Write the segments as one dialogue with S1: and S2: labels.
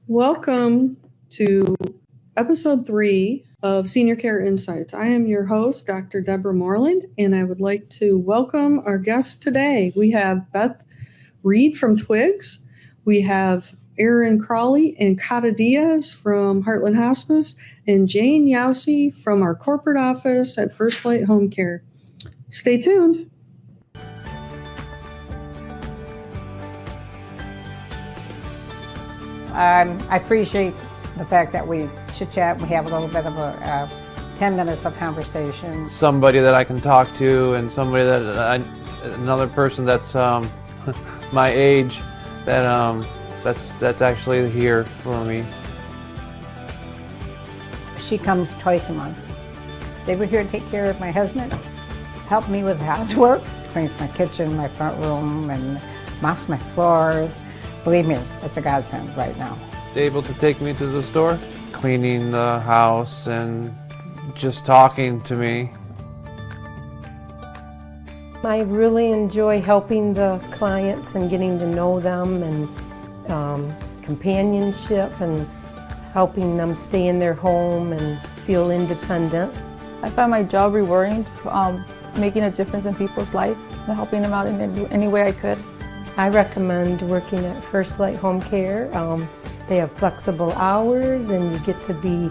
S1: Welcome to episode 3 of Senior Care Insights. I am your host, Dr. Deborah Moerland, and I would like to welcome our guests today. We have Beth Reed from Twigs. We have Erin Crawley and Diaz from Heartland Hospice, and Jane Yowsey from our corporate office at First Light Home Care. Stay tuned.
S2: I appreciate the fact that we chit-chat, we have a little bit of a 10 minutes of conversation.
S3: Somebody that I can talk to, and somebody another person that's my age, that's actually here for me.
S2: She comes twice a month. They were here to take care of my husband, help me with housework, cleans my kitchen, my front room, and mops my floors. Believe me, it's a godsend right now.
S3: Able to take me to the store, cleaning the house, and just talking to me.
S4: I really enjoy helping the clients and getting to know them, and companionship, and helping them stay in their home and feel independent.
S5: I found my job rewarding, making a difference in people's lives and helping them out in any way I could.
S4: I recommend working at First Light Home Care. They have flexible hours, and you get to be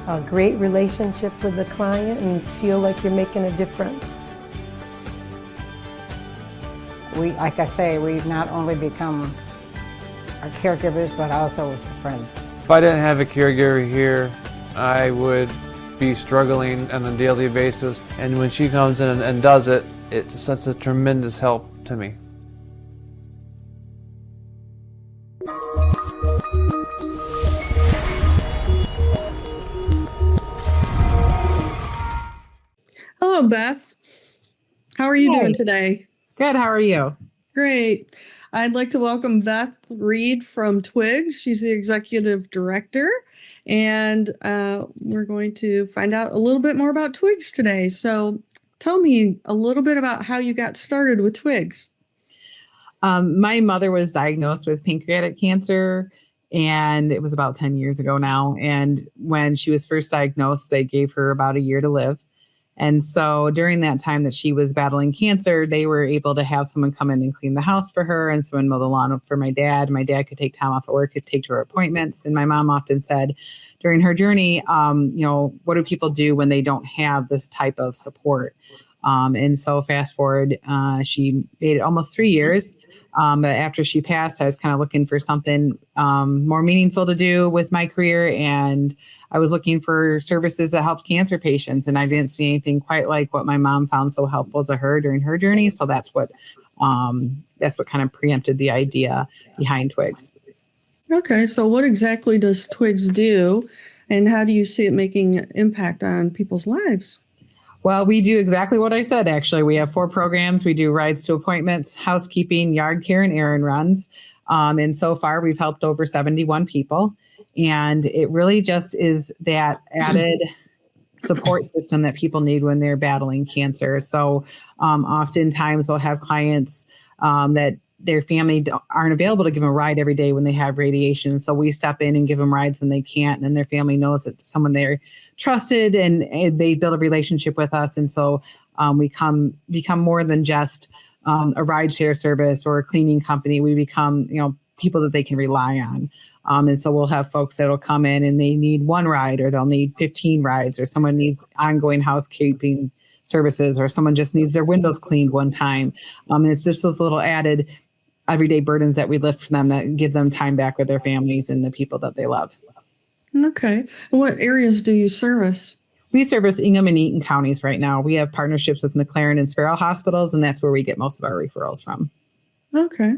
S4: a great relationship with the client and feel like you're making a difference.
S2: Like I say, we've not only become our caregivers, but also friends.
S3: If I didn't have a caregiver here, I would be struggling on a daily basis. And when she comes in and does it, it's such a tremendous help to me.
S1: Hello, Beth. How are you doing today?
S6: Good. How are you?
S1: Great. I'd like to welcome Beth Reed from Twigs. She's the executive director, and we're going to find out a little bit more about Twigs today. So tell me a little bit about how you got started with Twigs.
S6: My mother was diagnosed with pancreatic cancer, and it was about 10 years ago now. And when she was first diagnosed, they gave her about a year to live. And so during that time that she was battling cancer, they were able to have someone come in and clean the house for her, and someone mow the lawn for my dad. My dad could take time off at work, could take to her appointments. And my mom often said during her journey, what do people do when they don't have this type of support? And so fast forward, she made it almost 3 years. But after she passed, I was kind of looking for something more meaningful to do with my career. And I was looking for services that helped cancer patients. And I didn't see anything quite like what my mom found so helpful to her during her journey. So that's what kind of preempted the idea behind Twigs.
S1: Okay, so what exactly does Twigs do, and how do you see it making an impact on people's lives?
S6: Well, we do exactly what I said, actually. We have 4 programs. We do rides to appointments, housekeeping, yard care, and errand runs. And so far, we've helped over 71 people. And it really just is that added support system that people need when they're battling cancer. So oftentimes we'll have clients that their family aren't available to give them a ride every day when they have radiation. So we step in and give them rides when they can't. And then their family knows that someone they're trusted, and they build a relationship with us. And so we become more than just a ride share service or a cleaning company. We become, people that they can rely on. And so we'll have folks that'll come in and they need 1 ride, or they'll need 15 rides, or someone needs ongoing housekeeping services, or someone just needs their windows cleaned one time. And it's just those little added everyday burdens that we lift for them that give them time back with their families and the people that they love.
S1: Okay. What areas do you service?
S6: We service Ingham and Eaton counties right now. We have partnerships with McLaren and Sparrow hospitals, and that's where we get most of our referrals from.
S1: Okay.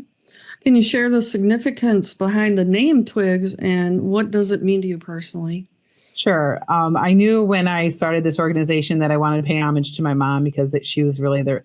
S1: Can you share the significance behind the name Twigs, and what does it mean to you personally?
S6: Sure. I knew when I started this organization that I wanted to pay homage to my mom, because she was really the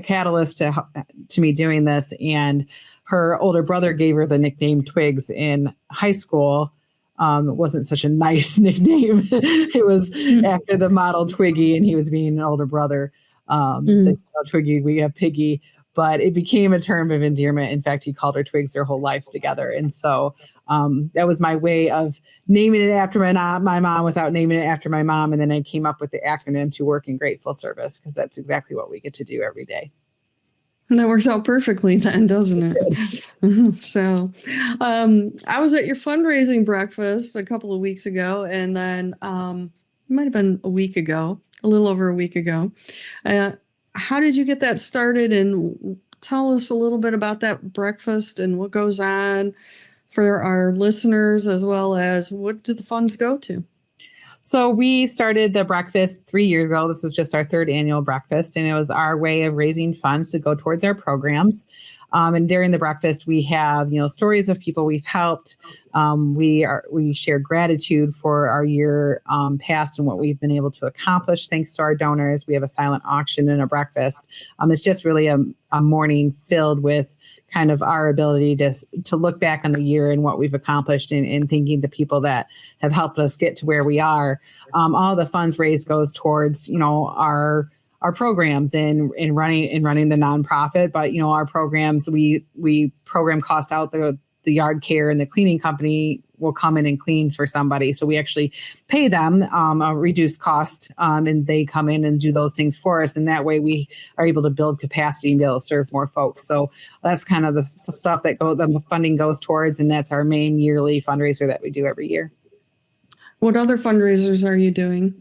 S6: catalyst to me doing this. And her older brother gave her the nickname Twigs in high school. It wasn't such a nice nickname. It was after the model Twiggy, and he was being an older brother. So, Twiggy, we have Piggy. But it became a term of endearment. In fact, he called her Twigs their whole lives together. And so That was my way of naming it after my mom without naming it after my mom. And then I came up with the acronym to work in grateful service, because that's exactly what we get to do every day.
S1: And that works out perfectly then, doesn't it? So I was at your fundraising breakfast a couple of weeks ago, and then it might have been a week ago, a little over a week ago. How did you get that started? And tell us a little bit about that breakfast and what goes on for our listeners, as well as what do the funds go to?
S6: So we started the breakfast 3 years ago. This was just our third annual breakfast, and it was our way of raising funds to go towards our programs. And during the breakfast, we have, stories of people we've helped. We share gratitude for our year past and what we've been able to accomplish thanks to our donors. We have a silent auction and a breakfast. It's just really a morning filled with kind of our ability to look back on the year and what we've accomplished, and thanking the people that have helped us get to where we are. All the funds raised goes towards, our programs and running the nonprofit. But, our programs, we program cost out the yard care, and the cleaning company will come in and clean for somebody. So we actually pay them a reduced cost, and they come in and do those things for us. And that way we are able to build capacity and be able to serve more folks. So that's kind of the stuff that the funding goes towards. And that's our main yearly fundraiser that we do every year.
S1: What other fundraisers are you doing?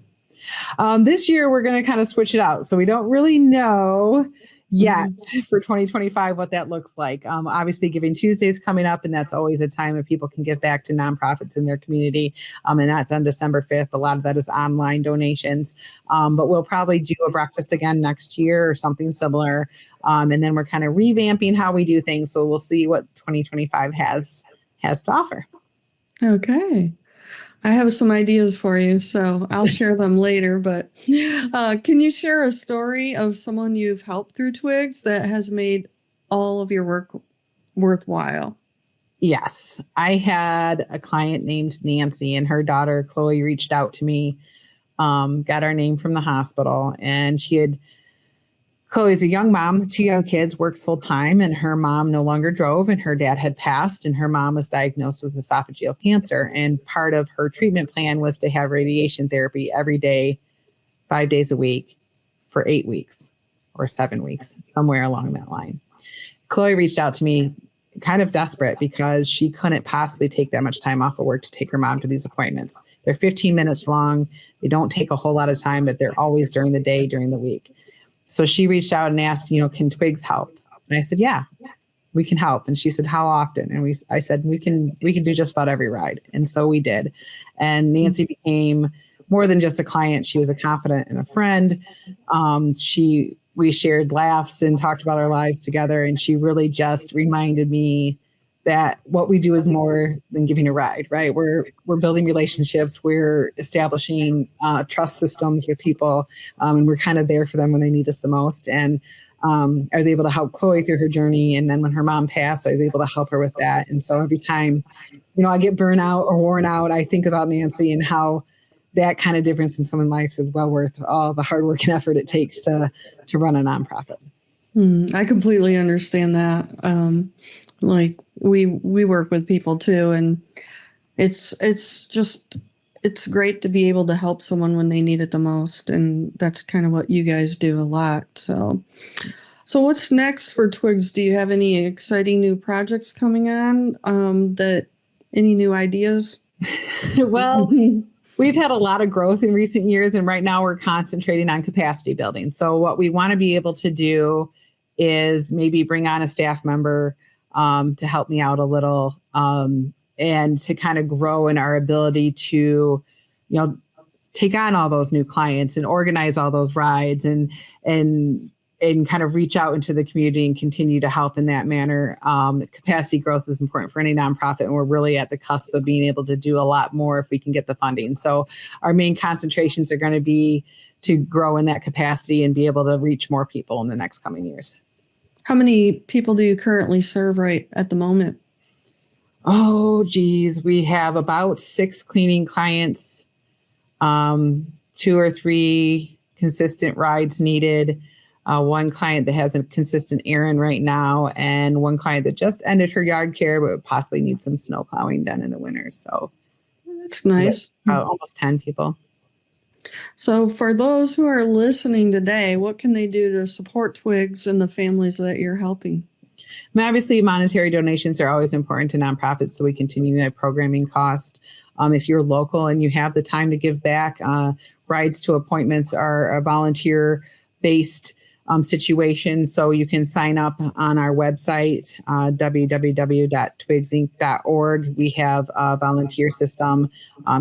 S6: This year, we're going to kind of switch it out. So we don't really know yet for 2025 what that looks like. Obviously, Giving Tuesday is coming up, and that's always a time when people can give back to nonprofits in their community. And that's on December 5th. A lot of that is online donations. But we'll probably do a breakfast again next year or something similar. And then we're kind of revamping how we do things. So we'll see what 2025 has to offer.
S1: Okay. I have some ideas for you, so I'll share them later. But can you share a story of someone you've helped through Twigs that has made all of your work worthwhile?
S6: Yes. I had a client named Nancy, and her daughter, Chloe, reached out to me, got our name from the hospital, and Chloe's a young mom, 2 young kids, works full time, and her mom no longer drove, and her dad had passed, and her mom was diagnosed with esophageal cancer. And part of her treatment plan was to have radiation therapy every day, 5 days a week for 8 weeks or 7 weeks, somewhere along that line. Chloe reached out to me kind of desperate because she couldn't possibly take that much time off of work to take her mom to these appointments. They're 15 minutes long. They don't take a whole lot of time, but they're always during the day, during the week. So she reached out and asked, can Twigs help? And I said, yeah, we can help. And she said, how often? And I said, we can do just about every ride. And so we did. And Nancy became more than just a client. She was a confidant and a friend. We shared laughs and talked about our lives together. And she really just reminded me that what we do is more than giving a ride, right? We're building relationships, we're establishing trust systems with people, and we're kind of there for them when they need us the most. And I was able to help Chloe through her journey, and then when her mom passed, I was able to help her with that. And so every time, I get burnt out or worn out, I think about Nancy and how that kind of difference in someone's life is well worth all the hard work and effort it takes to run a nonprofit.
S1: I completely understand that. Like we work with people too, and it's great to be able to help someone when they need it the most, and that's kind of what you guys do a lot. So what's next for Twigs? Do you have any exciting new projects coming on? Any new ideas?
S6: Well, we've had a lot of growth in recent years, and right now we're concentrating on capacity building. So what we want to be able to do is maybe bring on a staff member to help me out a little, and to kind of grow in our ability to, take on all those new clients and organize all those rides and kind of reach out into the community and continue to help in that manner. Capacity growth is important for any nonprofit, and we're really at the cusp of being able to do a lot more if we can get the funding. So our main concentrations are going to be to grow in that capacity and be able to reach more people in the next coming years.
S1: How many people do you currently serve right at the moment?
S6: Oh, geez. We have about 6 cleaning clients, 2 or 3 consistent rides needed. one client that has a consistent Erin right now, and one client that just ended her yard care but possibly needs some snow plowing done in the winter. So
S1: That's nice.
S6: Almost 10 people.
S1: So for those who are listening today, what can they do to support Twigs and the families that you're helping?
S6: Obviously, monetary donations are always important to nonprofits, so we continue that programming cost. If you're local and you have the time to give back, rides to appointments are a volunteer-based situation, so you can sign up on our website, www.twigsinc.org. We have a volunteer system.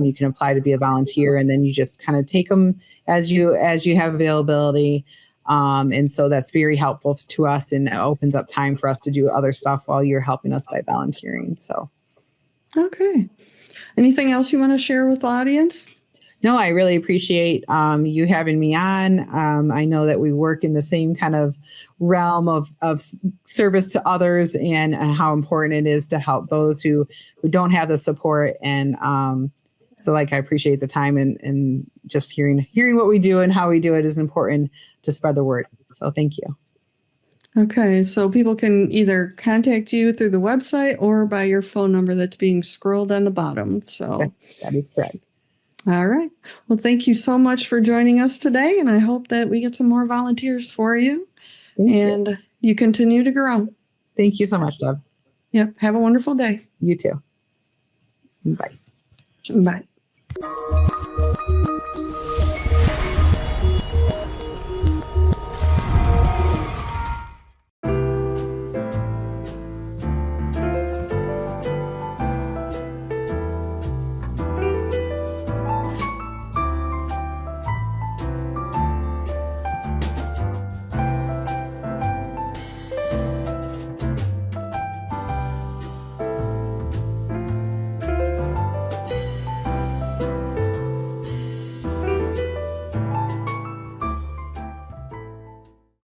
S6: You can apply to be a volunteer, and then you just kind of take them as you have availability. And so that's very helpful to us, and it opens up time for us to do other stuff while you're helping us by volunteering. So,
S1: okay. Anything else you want to share with the audience?
S6: No, I really appreciate you having me on. I know that we work in the same kind of realm of service to others, and how important it is to help those who don't have the support. And so I appreciate the time, and just hearing what we do and how we do it is important to spread the word. So thank you.
S1: Okay, so people can either contact you through the website or by your phone number that's being scrolled on the bottom. So
S6: that is correct.
S1: All right. Well, thank you so much for joining us today, and I hope that we get some more volunteers for you. Thank you continue to grow.
S6: Thank you so much, Deb.
S1: Yep. Have a wonderful day.
S6: You too. Bye.
S1: Bye.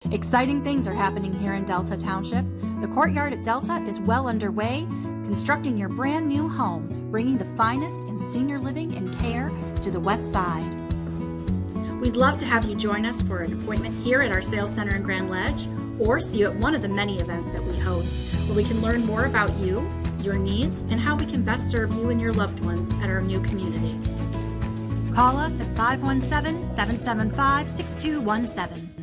S7: Exciting things are happening here in Delta Township. The courtyard at Delta is well underway, constructing your brand new home, bringing the finest in senior living and care to the west side. We'd love to have you join us for an appointment here at our sales center in Grand Ledge, or see you at one of the many events that we host, where we can learn more about you, your needs, and how we can best serve you and your loved ones at our new community. Call us at 517-775-6217.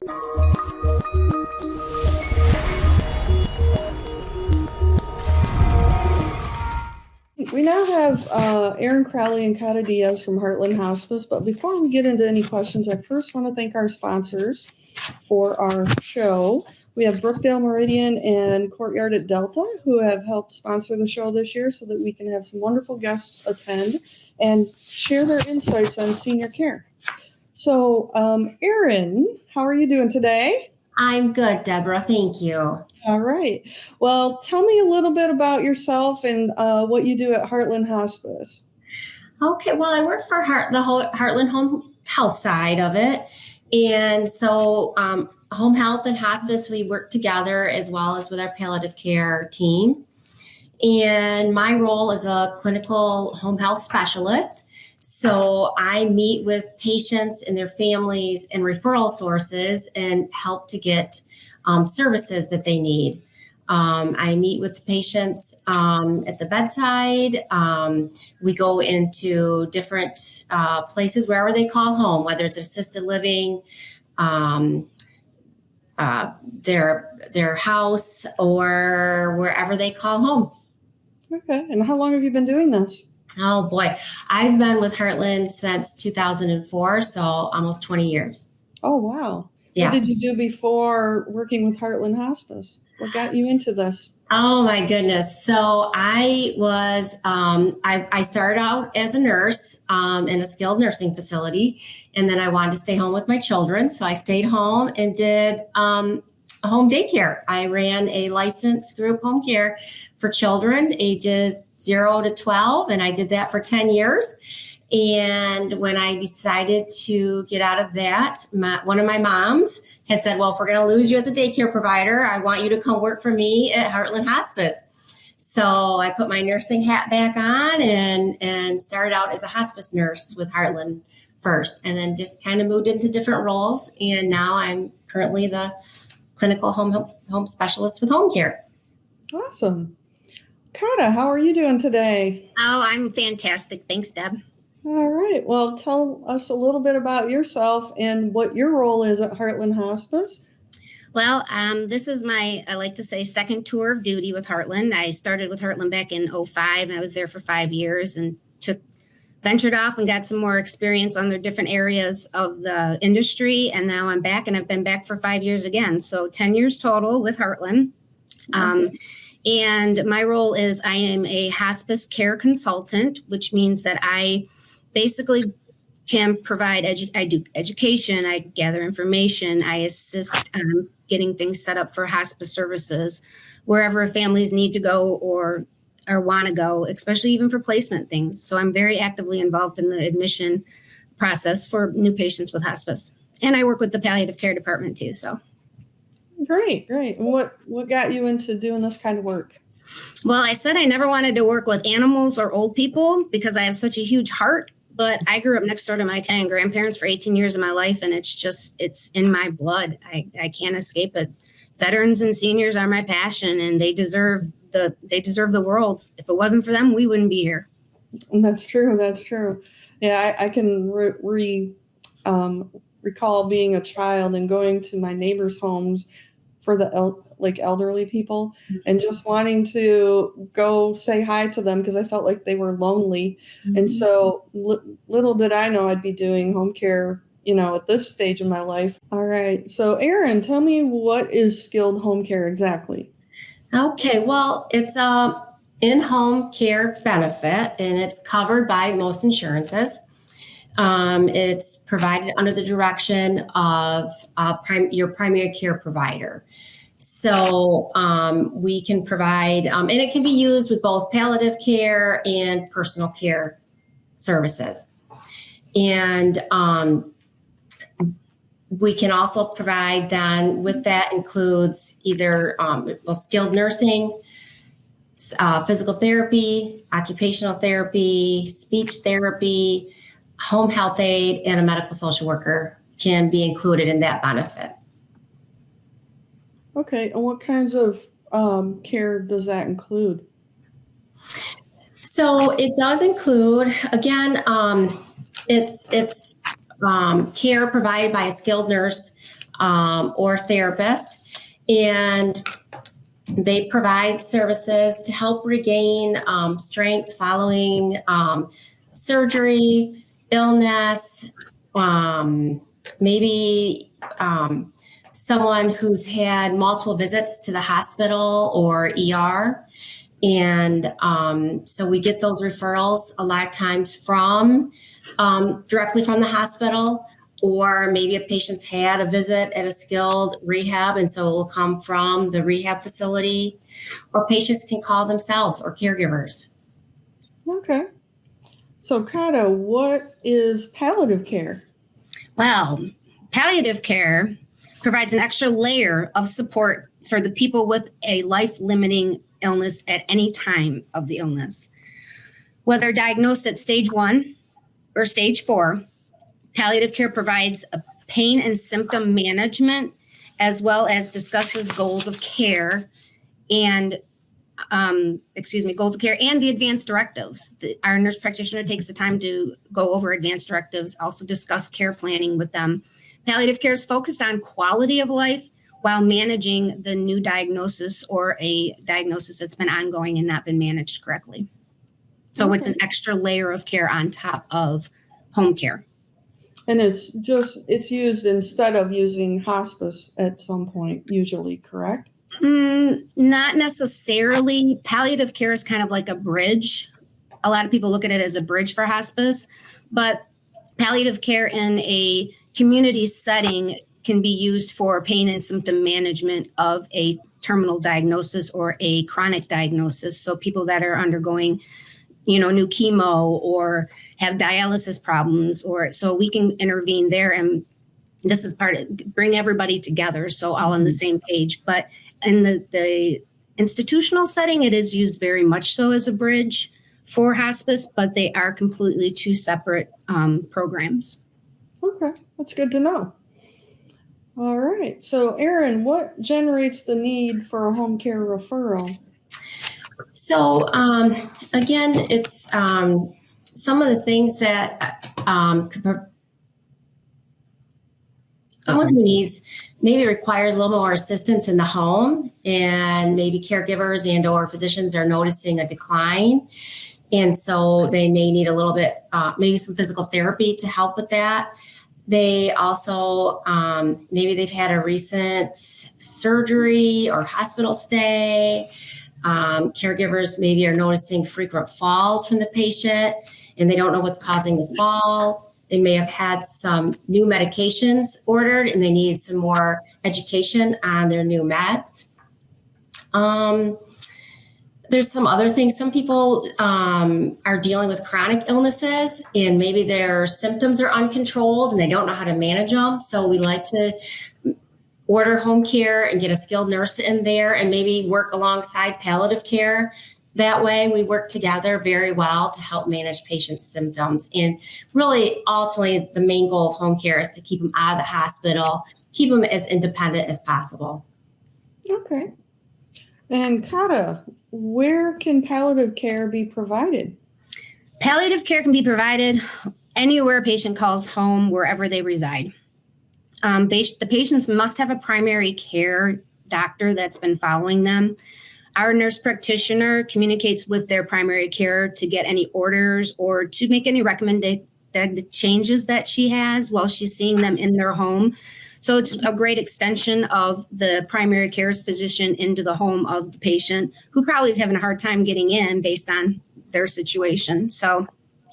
S1: We now have Erin, Crawley, and Diaz from Heartland Hospice. But before we get into any questions, I first want to thank our sponsors for our show. We have Brookdale Meridian and Courtyard at Delta, who have helped sponsor the show this year so that we can have some wonderful guests attend and share their insights on senior care. So, Erin, how are you doing today?
S8: I'm good, Deborah. Thank you.
S1: All right. Well, tell me a little bit about yourself and what you do at Heartland Hospice.
S8: Okay. Well, I work for the whole Heartland Home Health side of it. And so home health and hospice, we work together as well as with our palliative care team. And my role is a clinical home health specialist. So I meet with patients and their families and referral sources and help to get services that they need. I meet with the patients at the bedside. We go into different places, wherever they call home, whether it's assisted living, their house, or wherever they call home.
S1: Okay. And how long have you been doing this?
S8: Oh boy, I've been with Heartland since 2004, so almost 20 years.
S1: Oh, wow.
S8: Yes.
S1: What did you do before working with Heartland Hospice? What got you into this?
S8: Oh my goodness. So I was, I started out as a nurse in a skilled nursing facility, and then I wanted to stay home with my children. So I stayed home and did home daycare. I ran a licensed group home care for children ages 0 to 12, and I did that for 10 years. And when I decided to get out of that, one of my moms had said, well, if we're going to lose you as a daycare provider, I want you to come work for me at Heartland Hospice. So I put my nursing hat back on and started out as a hospice nurse with Heartland first, and then just kind of moved into different roles. And now I'm currently the clinical home specialist with home care.
S1: Awesome. Kata, how are you doing today?
S9: Oh, I'm fantastic. Thanks, Deb.
S1: All right. Well, tell us a little bit about yourself and what your role is at Heartland Hospice.
S9: Well, this is my, I like to say, second tour of duty with Heartland. I started with Heartland back in 2005. I was there for 5 years and ventured off and got some more experience on their different areas of the industry. And now I'm back, and I've been back for 5 years again. So 10 years total with Heartland. And my role is I am a hospice care consultant, which means that I basically can provide, I do education, I gather information, I assist getting things set up for hospice services wherever families need to go or want to go, especially even for placement things. So I'm very actively involved in the admission process for new patients with hospice. And I work with the palliative care department too. So
S1: Great. And what got you into doing this kind of work?
S9: Well, I said I never wanted to work with animals or old people because I have such a huge heart, but I grew up next door to my Italian grandparents for 18 years of my life, and it's in my blood. I can't escape it. Veterans and seniors are my passion, and they deserve the world. If it wasn't for them, we wouldn't be here.
S1: That's true. Yeah, I can recall being a child and going to my neighbors' homes for the elderly people and just wanting to go say hi to them because I felt like they were lonely. Mm-hmm. And so little did I know I'd be doing home care, at this stage in my life. All right. So Erin, tell me, what is skilled home care exactly?
S8: Okay. Well, it's a in-home care benefit, and it's covered by most insurances. It's provided under the direction of your primary care provider. So we can provide, and it can be used with both palliative care and personal care services. And we can also provide then, with that includes either skilled nursing, physical therapy, occupational therapy, speech therapy, home health aide, and a medical social worker can be included in that benefit.
S1: Okay, and what kinds of care does that include?
S8: So it does include, again, it's care provided by a skilled nurse or therapist, and they provide services to help regain strength following surgery, illness, maybe someone who's had multiple visits to the hospital or ER. And so we get those referrals a lot of times from directly from the hospital, or maybe a patient's had a visit at a skilled rehab, and so it will come from the rehab facility, or patients can call themselves or caregivers.
S1: Okay. So Kata, what is palliative care?
S9: Well, palliative care provides an extra layer of support for the people with a life-limiting illness at any time of the illness. Whether diagnosed at stage 1 or stage 4, palliative care provides a pain and symptom management, as well as discusses goals of care and the advanced directives. Our nurse practitioner takes the time to go over advanced directives, also discuss care planning with them. Palliative care is focused on quality of life while managing the new diagnosis or a diagnosis that's been ongoing and not been managed correctly. So It's an extra layer of care on top of home care.
S1: And it's used instead of using hospice at some point, usually, correct?
S9: Not necessarily. Palliative care is kind of like a bridge. A lot of people look at it as a bridge for hospice, but palliative care in a community setting can be used for pain and symptom management of a terminal diagnosis or a chronic diagnosis. So people that are undergoing, new chemo or have dialysis problems, or so we can intervene there. And this is bring everybody together, so all on the same page. But in the institutional setting, it is used very much so as a bridge for hospice, but they are completely two separate programs.
S1: Okay, that's good to know. All right. So, Erin, what generates the need for a home care referral?
S8: So again, it's some of the things that someone who needs maybe requires a little more assistance in the home, and maybe caregivers and or physicians are noticing a decline. And so they may need a little bit, maybe some physical therapy to help with that. They also, maybe they've had a recent surgery or hospital stay. Caregivers maybe are noticing frequent falls from the patient and they don't know what's causing the falls. They may have had some new medications ordered and they need some more education on their new meds. There's some other things. Some people are dealing with chronic illnesses and maybe their symptoms are uncontrolled and they don't know how to manage them. So we like to order home care and get a skilled nurse in there and maybe work alongside palliative care. That way we work together very well to help manage patients' symptoms. And really, ultimately, the main goal of home care is to keep them out of the hospital, keep them as independent as possible.
S1: Okay. And Kata, where can palliative care be provided?
S9: Palliative care can be provided anywhere a patient calls home, wherever they reside. The patients must have a primary care doctor that's been following them. Our nurse practitioner communicates with their primary care to get any orders or to make any recommended changes that she has while she's seeing them in their home. So it's a great extension of the primary care's physician into the home of the patient who probably is having a hard time getting in based on their situation. So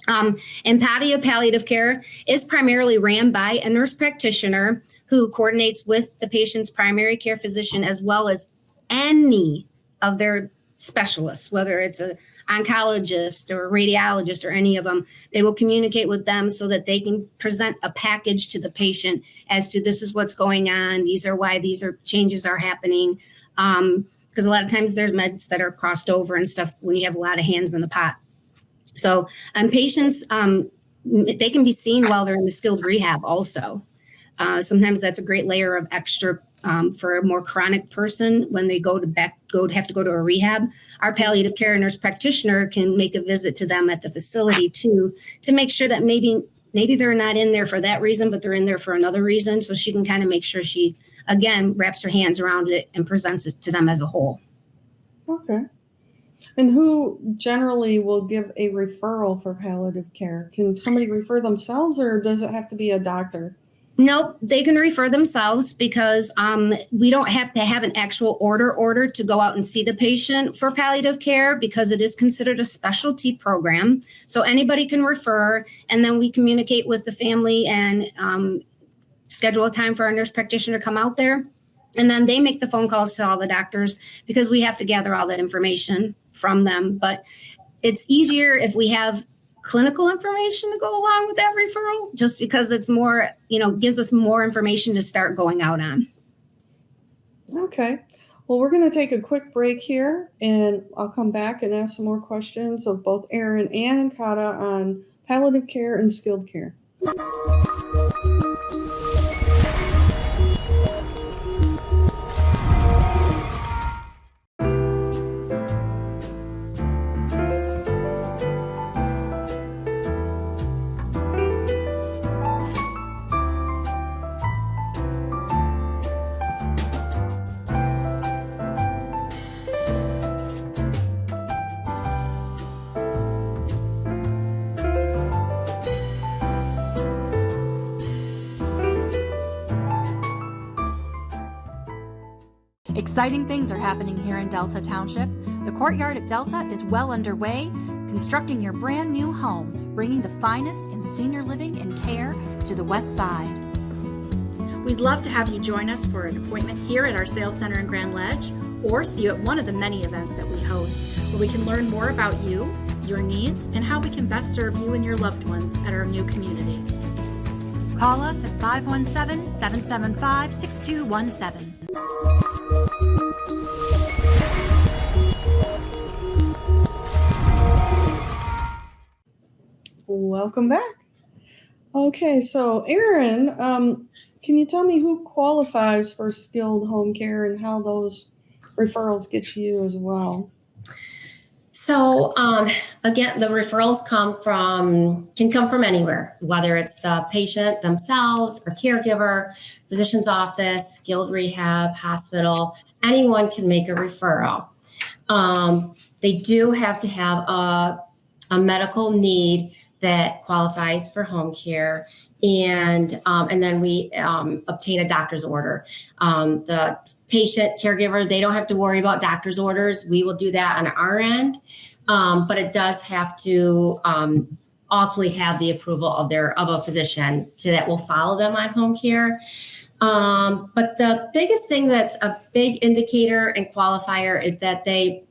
S9: and palliative care is primarily ran by a nurse practitioner who coordinates with the patient's primary care physician as well as any of their specialists, whether it's an oncologist or a radiologist or any of them. They will communicate with them so that they can present a package to the patient as to this is what's going on. These are why these are changes are happening. Because a lot of times there's meds that are crossed over and stuff when you have a lot of hands in the pot. So patients, they can be seen while they're in the skilled rehab also. Sometimes that's a great layer of extra for a more chronic person when they have to go to a rehab. Our palliative care nurse practitioner can make a visit to them at the facility too, to make sure that maybe they're not in there for that reason, but they're in there for another reason. So she can kind of make sure she, again, wraps her hands around it and presents it to them as a whole.
S1: Okay. And who generally will give a referral for palliative care? Can somebody refer themselves or does it have to be a doctor?
S9: Nope, they can refer themselves because we don't have to have an actual order to go out and see the patient for palliative care because it is considered a specialty program. So anybody can refer, and then we communicate with the family and schedule a time for our nurse practitioner to come out there. And then they make the phone calls to all the doctors because we have to gather all that information from them. But it's easier if we have clinical information to go along with that referral, just because it's more, gives us more information to start going out on.
S1: Okay. Well, we're going to take a quick break here and I'll come back and ask some more questions of both Erin and Kata on palliative care and skilled care.
S7: Exciting things are happening here in Delta Township. The courtyard at Delta is well underway, constructing your brand new home, bringing the finest in senior living and care to the West Side. We'd love to have you join us for an appointment here at our sales center in Grand Ledge, or see you at one of the many events that we host, where we can learn more about you, your needs, and how we can best serve you and your loved ones at our new community. Call us at 517-775-6217.
S1: Welcome back. Okay, so Erin, can you tell me who qualifies for skilled home care and how those referrals get to you as well?
S8: So again, the referrals can come from anywhere, whether it's the patient themselves, a caregiver, physician's office, skilled rehab, hospital. Anyone can make a referral. They do have to have a medical need that qualifies for home care, and then we obtain a doctor's order. The patient caregiver, they don't have to worry about doctor's orders. We will do that on our end, but it does have to ultimately have the approval of a physician that will follow them on home care. But the biggest thing that's a big indicator and qualifier is that they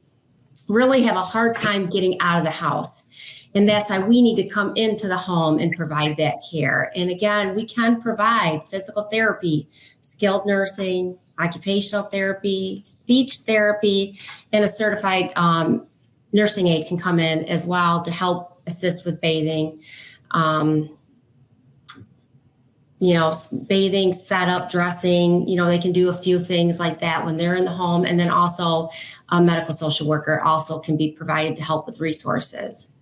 S8: really have a hard time getting out of the house. And that's why we need to come into the home and provide that care. And again, we can provide physical therapy, skilled nursing, occupational therapy, speech therapy, and a certified nursing aide can come in as well to help assist with bathing. Bathing, setup, dressing, they can do a few things like that when they're in the home. And then also a medical social worker also can be provided to help with resources.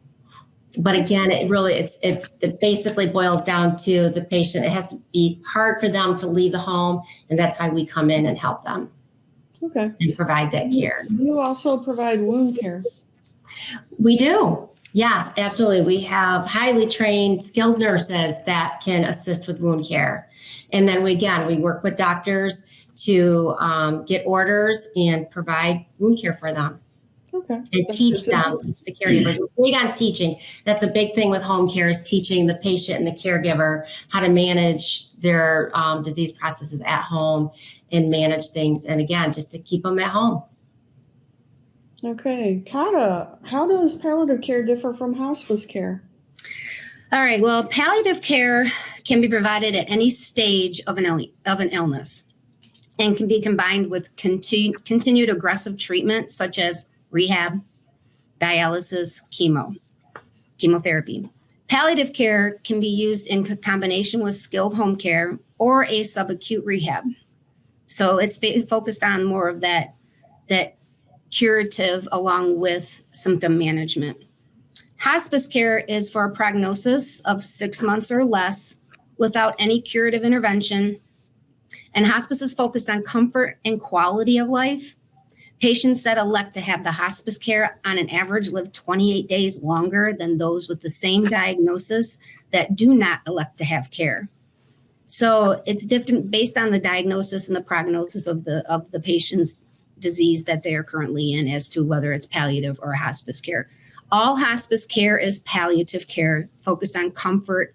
S8: But again, it basically boils down to the patient. It has to be hard for them to leave the home, and that's why we come in and help them.
S1: Okay.
S8: And provide that care.
S1: You also provide wound care.
S8: We do. Yes, absolutely. We have highly trained, skilled nurses that can assist with wound care. And then we work with doctors to get orders and provide wound care for them.
S1: Okay.
S8: And teach the caregivers. We're big on teaching. That's a big thing with home care, is teaching the patient and the caregiver how to manage their disease processes at home and manage things. And again, just to keep them at home.
S1: Okay. Kata, how does palliative care differ from hospice care?
S9: All right. Well, palliative care can be provided at any stage of an illness and can be combined with continued aggressive treatment, such as rehab, dialysis, chemotherapy. Palliative care can be used in combination with skilled home care or a subacute rehab. So it's focused on more of that curative along with symptom management. Hospice care is for a prognosis of 6 months or less without any curative intervention. And hospice is focused on comfort and quality of life. Patients that elect to have the hospice care on an average live 28 days longer than those with the same diagnosis that do not elect to have care. So it's different based on the diagnosis and the prognosis of the patient's disease that they are currently in as to whether it's palliative or hospice care. All hospice care is palliative care focused on comfort,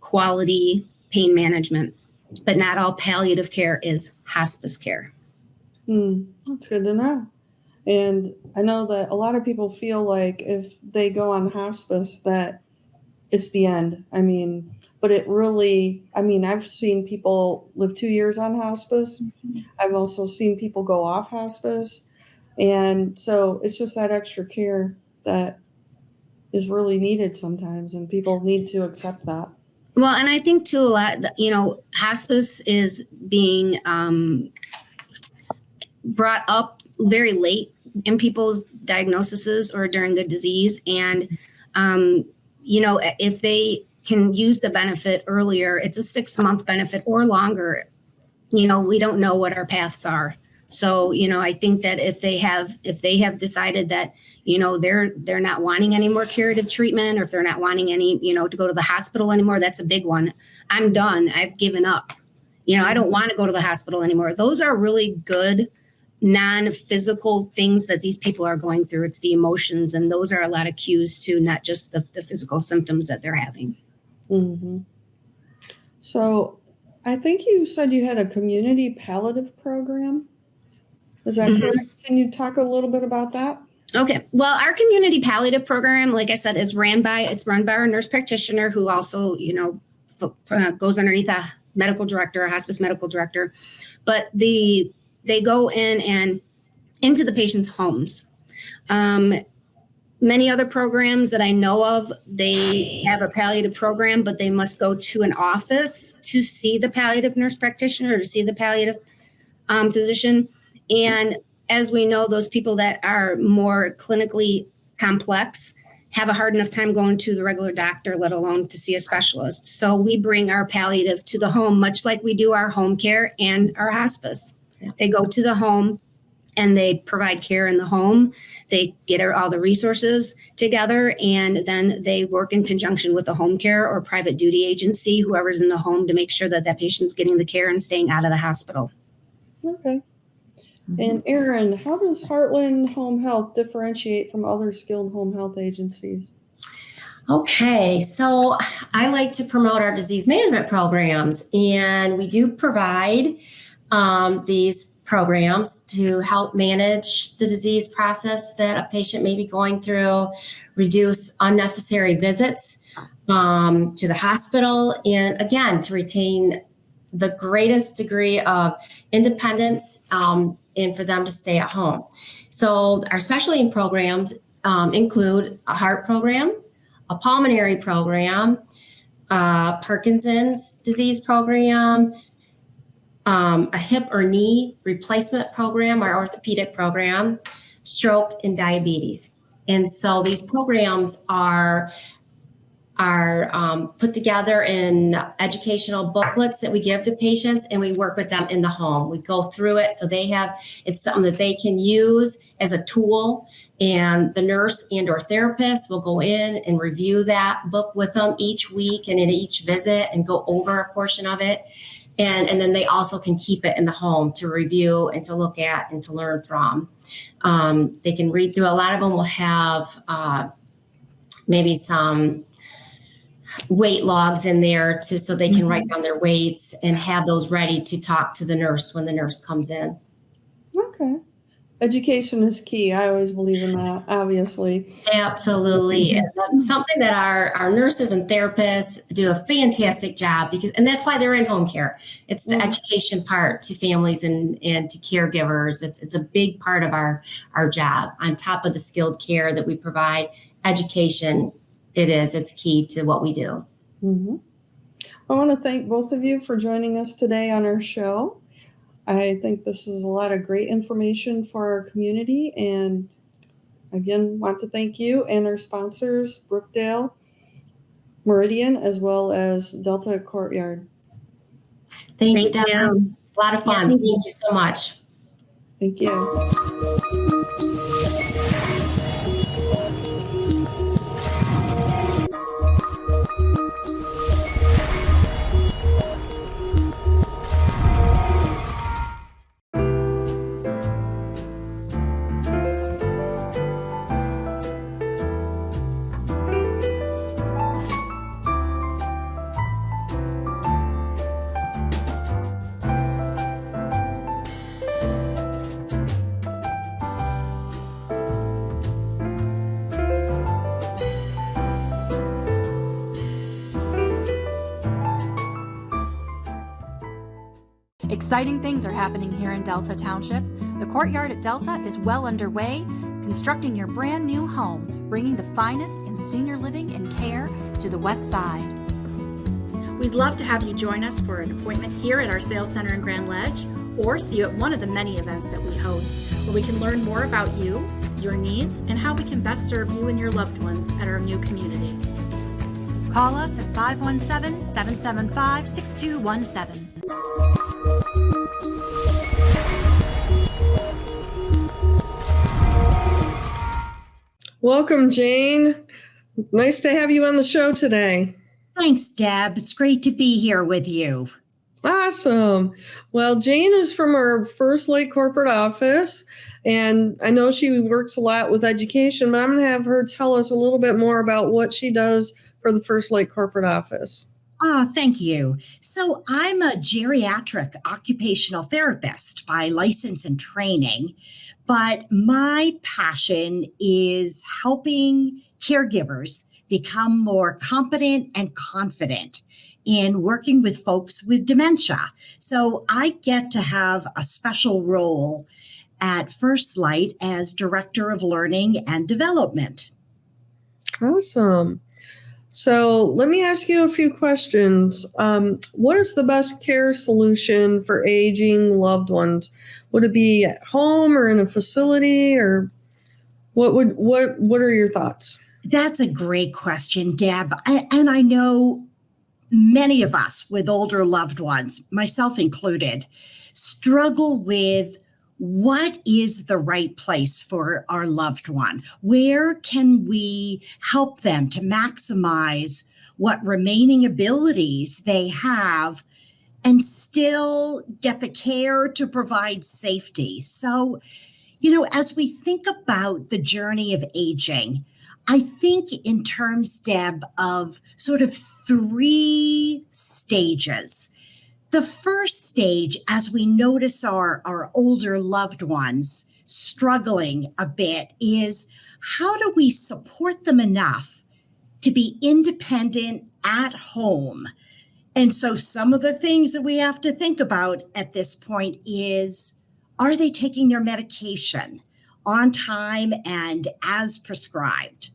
S9: quality, pain management, but not all palliative care is hospice care.
S1: That's good to know. And I know that a lot of people feel like if they go on hospice that it's the end. But it really, I've seen people live 2 years on hospice. I've also seen people go off hospice. And so it's just that extra care that is really needed sometimes, and people need to accept that.
S9: Well, and I think too, a lot, hospice is being brought up very late in people's diagnoses or during the disease. And, if they can use the benefit earlier, it's a 6-month benefit or longer. We don't know what our paths are. So, I think that if they have decided that, they're not wanting any more curative treatment, or if they're not wanting any, to go to the hospital anymore, that's a big one. I'm done. I've given up. I don't want to go to the hospital anymore. Those are really good non-physical things that these people are going through. It's the emotions, and those are a lot of cues to not just the physical symptoms that they're having.
S1: Mm-hmm. So I think you said you had a community palliative program. Is that correct? Can you talk a little bit about that?
S9: Okay. Well, our community palliative program, like I said, it's run by our nurse practitioner, who also, goes underneath a medical director, a hospice medical director. But they go in and into the patient's homes. Many other programs that I know of, they have a palliative program, but they must go to an office to see the palliative nurse practitioner or to see the palliative physician. And as we know, those people that are more clinically complex have a hard enough time going to the regular doctor, let alone to see a specialist. So we bring our palliative to the home, much like we do our home care and our hospice. They go to the home and they provide care in the home. They get all the resources together, and then they work in conjunction with the home care or private duty agency, whoever's in the home, to make sure that that patient's getting the care and staying out of the hospital.
S1: Okay. And Erin, how does Heartland Home Health differentiate from other skilled home health agencies?
S8: Okay, so I like to promote our disease management programs, and we do provide these programs to help manage the disease process that a patient may be going through, reduce unnecessary visits to the hospital, and again, to retain the greatest degree of independence and for them to stay at home. So our specialty programs include a heart program, a pulmonary program, Parkinson's disease program, a hip or knee replacement program, our orthopedic program, stroke, and diabetes. And so these programs are put together in educational booklets that we give to patients, and we work with them in the home. We go through it so it's something that they can use as a tool, and the nurse and or therapist will go in and review that book with them each week and in each visit and go over a portion of it. And then they also can keep it in the home to review and to look at and to learn from. They can read through. A lot of them will have maybe some weight logs in there so they can write down their weights and have those ready to talk to the nurse when the nurse comes in.
S1: Okay. Education is key. I always believe in that, obviously.
S8: Absolutely. And that's something that our nurses and therapists do a fantastic job and that's why they're in home care. It's the education part to families and to caregivers. It's a big part of our job. On top of the skilled care that we provide, education, it's key to what we do.
S1: Mm-hmm. I want to thank both of you for joining us today on our show. I think this is a lot of great information for our community, and again, want to thank you and our sponsors, Brookdale, Meridian, as well as Delta Courtyard.
S8: Thank you, Deborah. A lot of fun.
S9: Yeah,
S8: thank you so much.
S1: Thank you.
S7: Exciting things are happening here in Delta Township. The courtyard at Delta is well underway, constructing your brand new home, bringing the finest in senior living and care to the West Side.
S10: We'd love to have you join us for an appointment here at our sales center in Grand Ledge, or see you at one of the many events that we host, where we can learn more about you, your needs, and how we can best serve you and your loved ones at our new community.
S7: Call us at 517-775-6217.
S1: Welcome, Jane. Nice to have you on the show today.
S11: Thanks, Deb. It's great to be here with you.
S1: Awesome. Well, Jane is from our First Light corporate office, and I know she works a lot with education, but I'm going to have her tell us a little bit more about what she does for the First Light corporate office.
S11: Oh, thank you. So I'm a geriatric occupational therapist by license and training, but my passion is helping caregivers become more competent and confident in working with folks with dementia. So I get to have a special role at First Light as Director of Learning and Development.
S1: Awesome. So let me ask you a few questions. What is the best care solution for aging loved ones? Would it be at home or in a facility, or what are your thoughts?
S11: That's a great question, Deb. And I know many of us with older loved ones, myself included, struggle with what is the right place for our loved one? Where can we help them to maximize what remaining abilities they have and still get the care to provide safety? So, as we think about the journey of aging, I think in terms, Deb, of sort of 3 stages. The first stage, as we notice our older loved ones struggling a bit, is how do we support them enough to be independent at home? And so some of the things that we have to think about at this point is, are they taking their medication on time and as prescribed?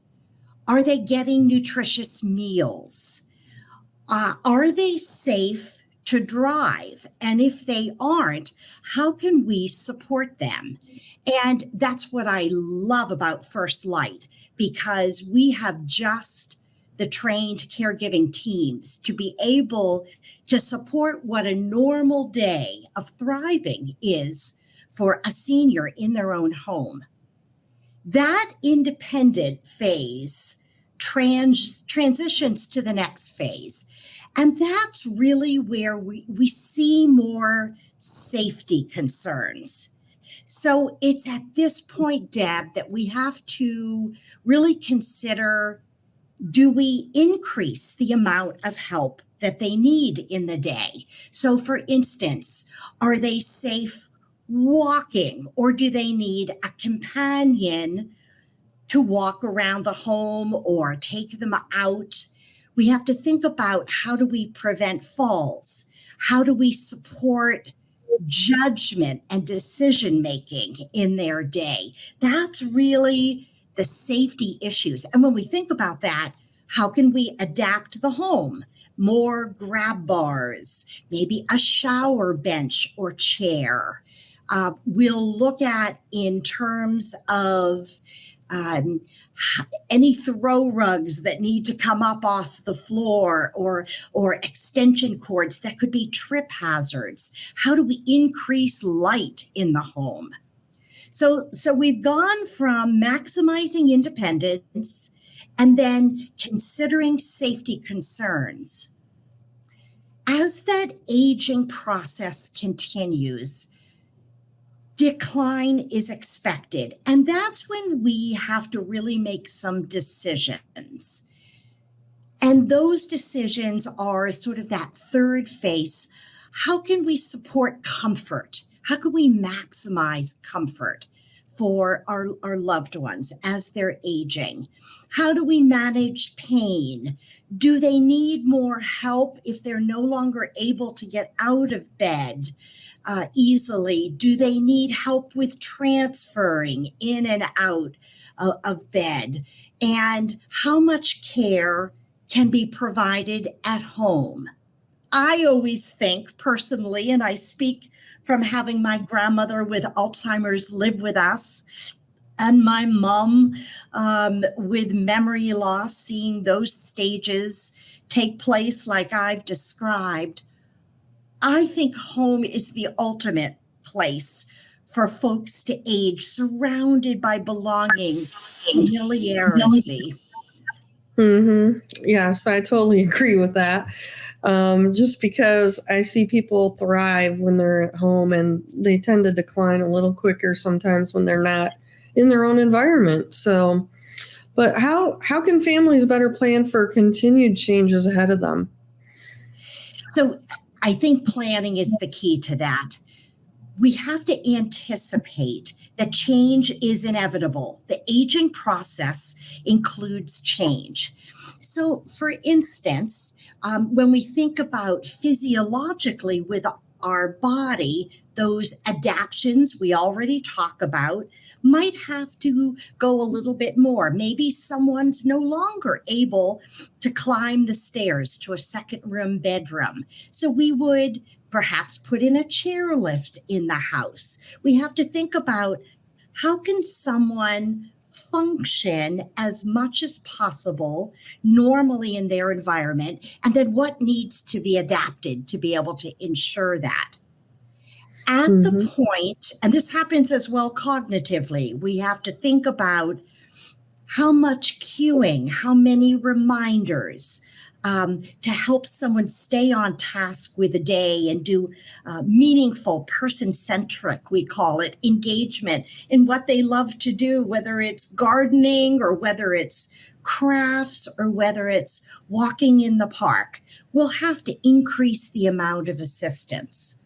S11: Are they getting nutritious meals? Are they safe to drive? And if they aren't, how can we support them? And that's what I love about First Light, because we have just the trained caregiving teams to be able to support what a normal day of thriving is for a senior in their own home. That independent phase transitions to the next phase. And that's really where we see more safety concerns. So it's at this point, Deb, that we have to really consider, do we increase the amount of help that they need in the day? So for instance, are they safe walking, or do they need a companion to walk around the home or take them out? We have to think about, how do we prevent falls? How do we support judgment and decision making in their day? That's really the safety issues. And when we think about that, how can we adapt the home? More grab bars, maybe a shower bench or chair. We'll look at, in terms of any throw rugs that need to come up off the floor, or extension cords that could be trip hazards. How do we increase light in the home? So we've gone from maximizing independence and then considering safety concerns. As that aging process continues, decline is expected. And that's when we have to really make some decisions. And those decisions are sort of that third phase. How can we support comfort? How can we maximize comfort for our loved ones as they're aging? How do we manage pain? Do they need more help if they're no longer able to get out of bed easily? Do they need help with transferring in and out of bed? And how much care can be provided at home? I always think personally, and I speak from having my grandmother with Alzheimer's live with us, and my mom with memory loss, seeing those stages take place like I've described, I think home is the ultimate place for folks to age, surrounded by belongings, familiarity.
S1: Mm-hmm. Yes, I totally agree with that. Just because I see people thrive when they're at home, and they tend to decline a little quicker sometimes when they're not in their own environment. So, but how can families better plan for continued changes ahead of them?
S11: So I think planning is the key to that. We have to anticipate that change is inevitable. The aging process includes change. So, for instance, when we think about physiologically with our body, those adaptions we already talk about might have to go a little bit more. Maybe someone's no longer able to climb the stairs to a second room bedroom. So we would perhaps put in a chairlift in the house. We have to think about how can someone function as much as possible normally in their environment, and then what needs to be adapted to be able to ensure that. At the point, and this happens as well cognitively, we have to think about how much cueing, how many reminders, to help someone stay on task with the day and do meaningful, person-centric, we call it, engagement in what they love to do, whether it's gardening or whether it's crafts or whether it's walking in the park. We'll have to increase the amount of assistance.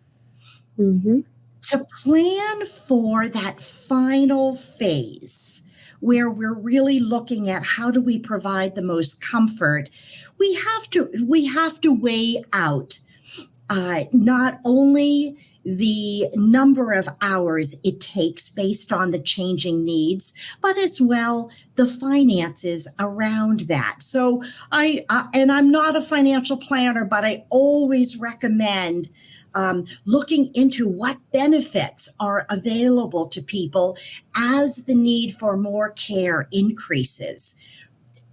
S11: To plan for that final phase where we're really looking at how do we provide the most comfort, we have to weigh out not only the number of hours it takes based on the changing needs, but as well the finances around that. So I'm not a financial planner, but I always recommend looking into what benefits are available to people as the need for more care increases.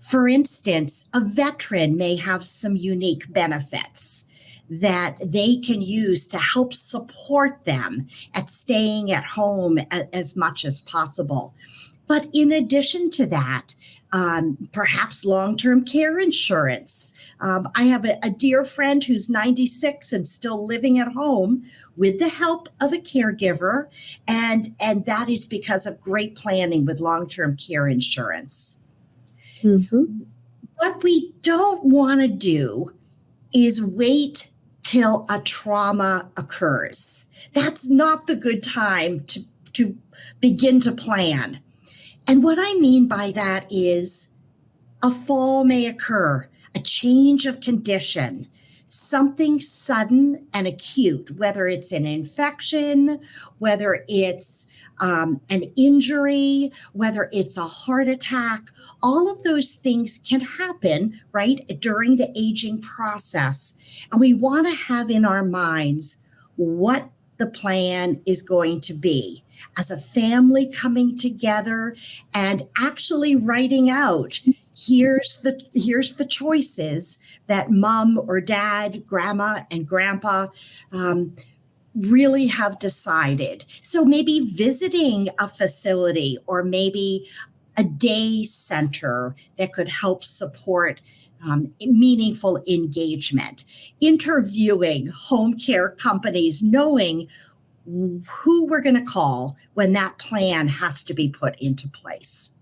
S11: For instance, a veteran may have some unique benefits that they can use to help support them at staying at home as much as possible. But in addition to that, perhaps long-term care insurance. I have a dear friend who's 96 and still living at home with the help of a caregiver, and that is because of great planning with long-term care insurance. What we don't want to do is wait till a trauma occurs. That's not the good time to begin to plan. And what I mean by that is a fall may occur, a change of condition, something sudden and acute, whether it's an infection, whether it's an injury, whether it's a heart attack. All of those things can happen, right, during the aging process. And we want to have in our minds what the plan is going to be as a family coming together and actually writing out, here's the choices that mom or dad, grandma and grandpa really have decided. So maybe visiting a facility or maybe a day center that could help support meaningful engagement, interviewing home care companies, knowing who we're going to call when that plan has to be put into place.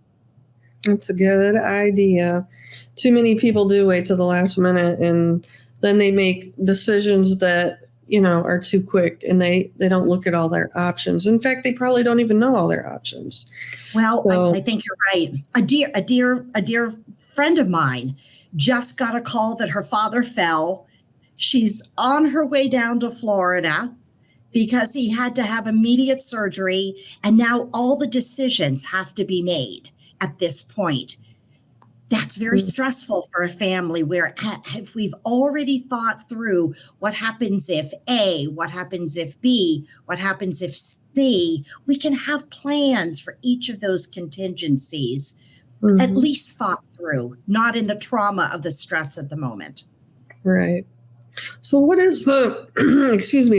S1: That's a good idea. Too many people do wait till the last minute, and then they make decisions that, are too quick, and they don't look at all their options. In fact, they probably don't even know all their options.
S11: Well, so, I think you're right. A dear friend of mine just got a call that her father fell. She's on her way down to Florida because he had to have immediate surgery, and now all the decisions have to be made at this point. That's very stressful for a family where if we've already thought through what happens if A, what happens if B, what happens if C, we can have plans for each of those contingencies, at least thought through, not in the trauma of the stress at the moment.
S1: Right. So what is the,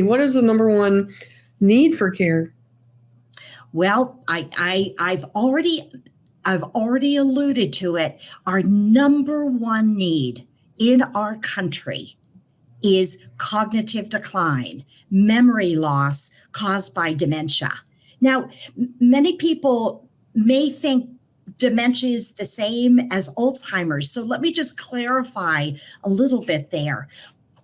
S1: what is the number one need for care?
S11: Well, I've already alluded to it. Our number one need in our country is cognitive decline, memory loss caused by dementia. Now, many people may think dementia is the same as Alzheimer's. So let me just clarify a little bit there.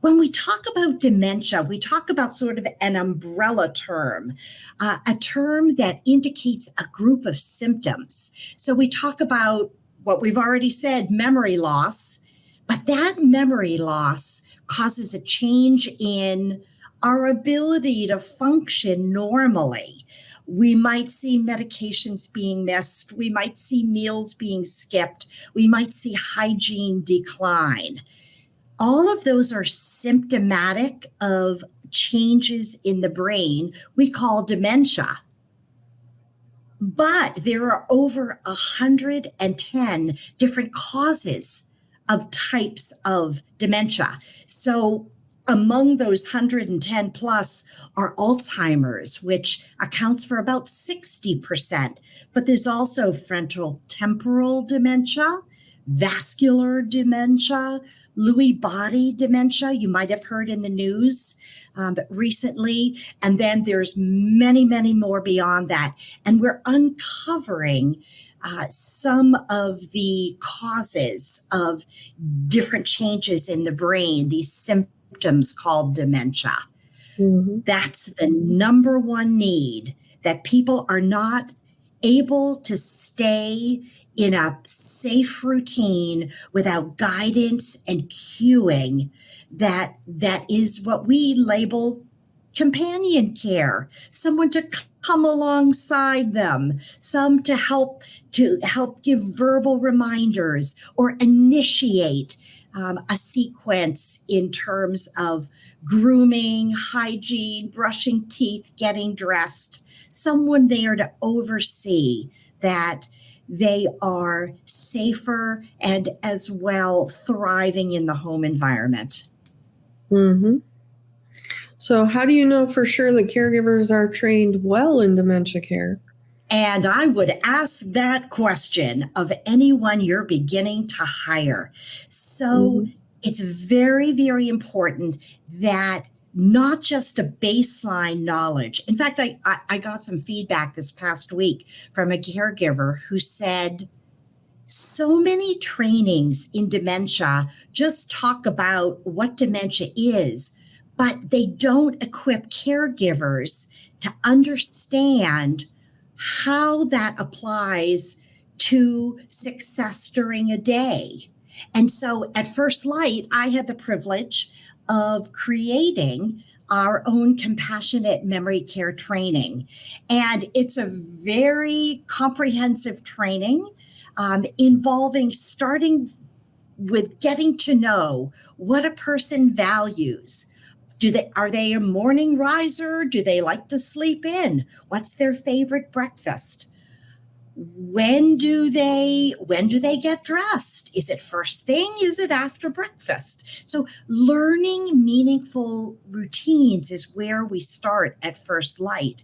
S11: When we talk about dementia, we talk about sort of an umbrella term, a term that indicates a group of symptoms. So we talk about what we've already said, memory loss, but that memory loss causes a change in our ability to function normally. We might see medications being missed. We might see meals being skipped. We might see hygiene decline. All of those are symptomatic of changes in the brain we call dementia. But there are over 110 different causes of types of dementia. So among those 110 plus are Alzheimer's, which accounts for about 60%. But there's also frontal temporal dementia, vascular dementia, Lewy body dementia, you might have heard in the news recently. And then there's many, many more beyond that. And we're uncovering some of the causes of different changes in the brain, these symptoms called dementia. Mm-hmm. That's the number one need, that people are not able to stay in a safe routine without guidance and cueing. That is what we label companion care, someone to come alongside them, some to help give verbal reminders or initiate a sequence in terms of grooming, hygiene, brushing teeth, getting dressed, someone there to oversee that they are safer and as well thriving in the home environment.
S1: Mm-hmm. So how do you know for sure that caregivers are trained well in dementia care?
S11: And I would ask that question of anyone you're beginning to hire. So it's very, very important that not just a baseline knowledge. In fact, I got some feedback this past week from a caregiver who said, so many trainings in dementia just talk about what dementia is, but they don't equip caregivers to understand how that applies to success during a day. And so at First Light, I had the privilege of creating our own compassionate memory care training. And it's a very comprehensive training involving starting with getting to know what a person values. Are they a morning riser? Do they like to sleep in? What's their favorite breakfast? When do they get dressed? Is it first thing? Is it after breakfast? So learning meaningful routines is where we start at First Light.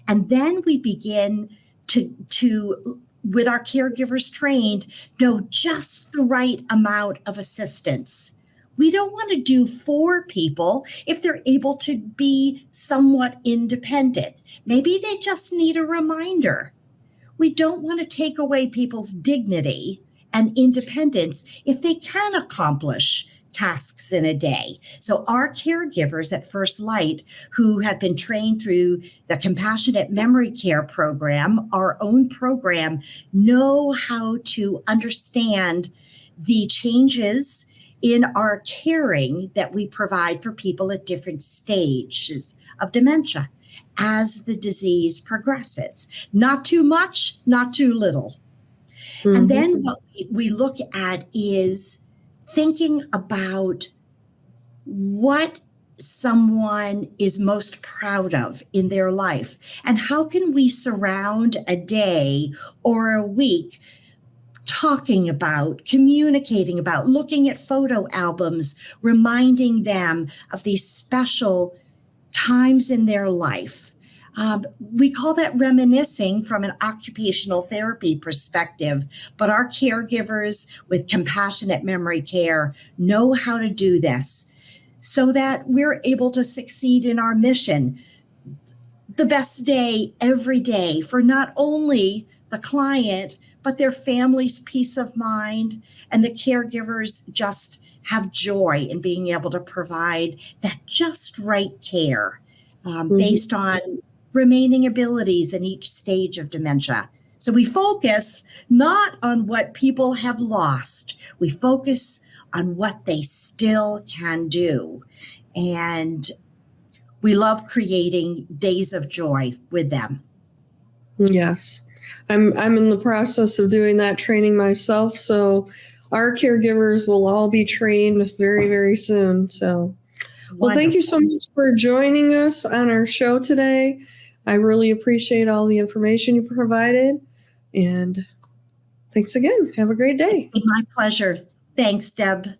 S11: And then we begin to with our caregivers trained, know just the right amount of assistance. We don't want to do for people if they're able to be somewhat independent. Maybe they just need a reminder. We don't want to take away people's dignity and independence if they can accomplish tasks in a day. So our caregivers at First Light, who have been trained through the Compassionate Memory Care program, our own program, know how to understand the changes in our caring that we provide for people at different stages of dementia as the disease progresses. Not too much, not too little. Mm-hmm. And then what we look at is thinking about what someone is most proud of in their life and how can we surround a day or a week talking about, communicating about, looking at photo albums, reminding them of these special times in their life. We call that reminiscing from an occupational therapy perspective, but our caregivers with compassionate memory care know how to do this so that we're able to succeed in our mission. The best day every day for not only the client, but their family's peace of mind, and the caregivers just have joy in being able to provide that just right care based on remaining abilities in each stage of dementia. So we focus not on what people have lost, we focus on what they still can do. And We love creating days of joy with them.
S1: Yes. I'm in the process of doing that training myself. So our caregivers will all be trained very, very soon. So, well, thank you so much for joining us on our show today. I really appreciate all the information you provided. And thanks again. Have a great day.
S11: It's my pleasure. Thanks, Deb.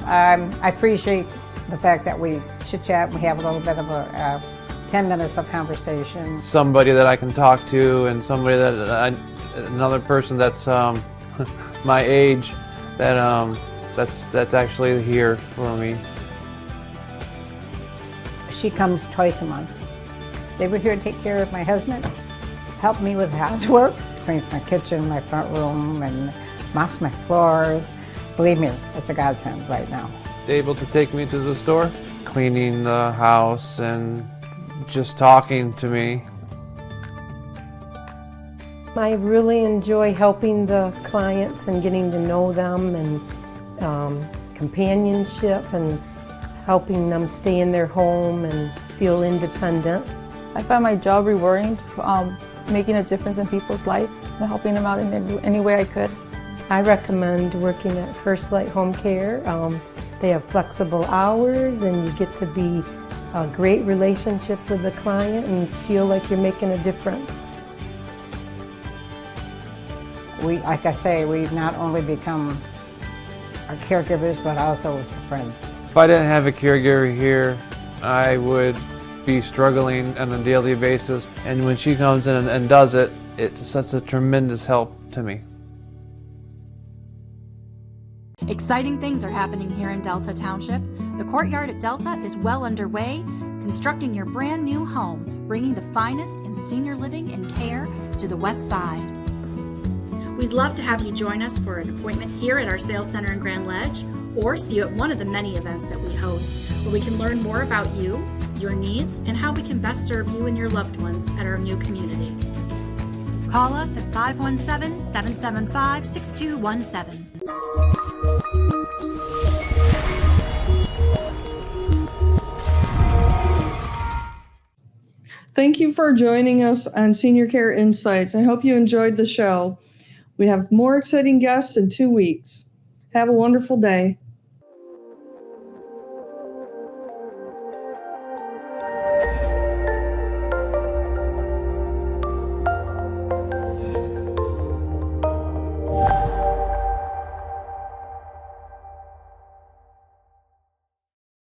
S2: I appreciate the fact that we chit-chat and we have a little bit of a 10 minutes of conversation.
S3: Somebody that I can talk to, and somebody that another person that's my age that's actually here for me.
S2: She comes twice a month. They were here to take care of my husband, help me with housework, cleans my kitchen, my front room, and mops my floors. Believe me, it's a godsend right now.
S3: Able to take me to the store, cleaning the house, and just talking to me.
S4: I really enjoy helping the clients and getting to know them, and companionship, and helping them stay in their home and feel independent.
S5: I find my job rewarding, making a difference in people's life and helping them out in any way I could.
S4: I recommend working at First Light Home Care. They have flexible hours, and you get to be a great relationship with the client and feel like you're making a difference.
S2: Like I say, we've not only become our caregivers, but also as friends.
S3: If I didn't have a caregiver here, I would be struggling on a daily basis. And when she comes in and does it, it's such a tremendous help to me.
S7: Exciting things are happening here in Delta Township. The courtyard at Delta is well underway, constructing your brand new home, bringing the finest in senior living and care to the west side.
S10: We'd love to have you join us for an appointment here at our sales center in Grand Ledge, or see you at one of the many events that we host, where we can learn more about you, your needs, and how we can best serve you and your loved ones at our new community.
S7: Call us at 517-775-6217.
S1: Thank you for joining us on Senior Care Insights. I hope you enjoyed the show. We have more exciting guests in 2 weeks. Have a wonderful day.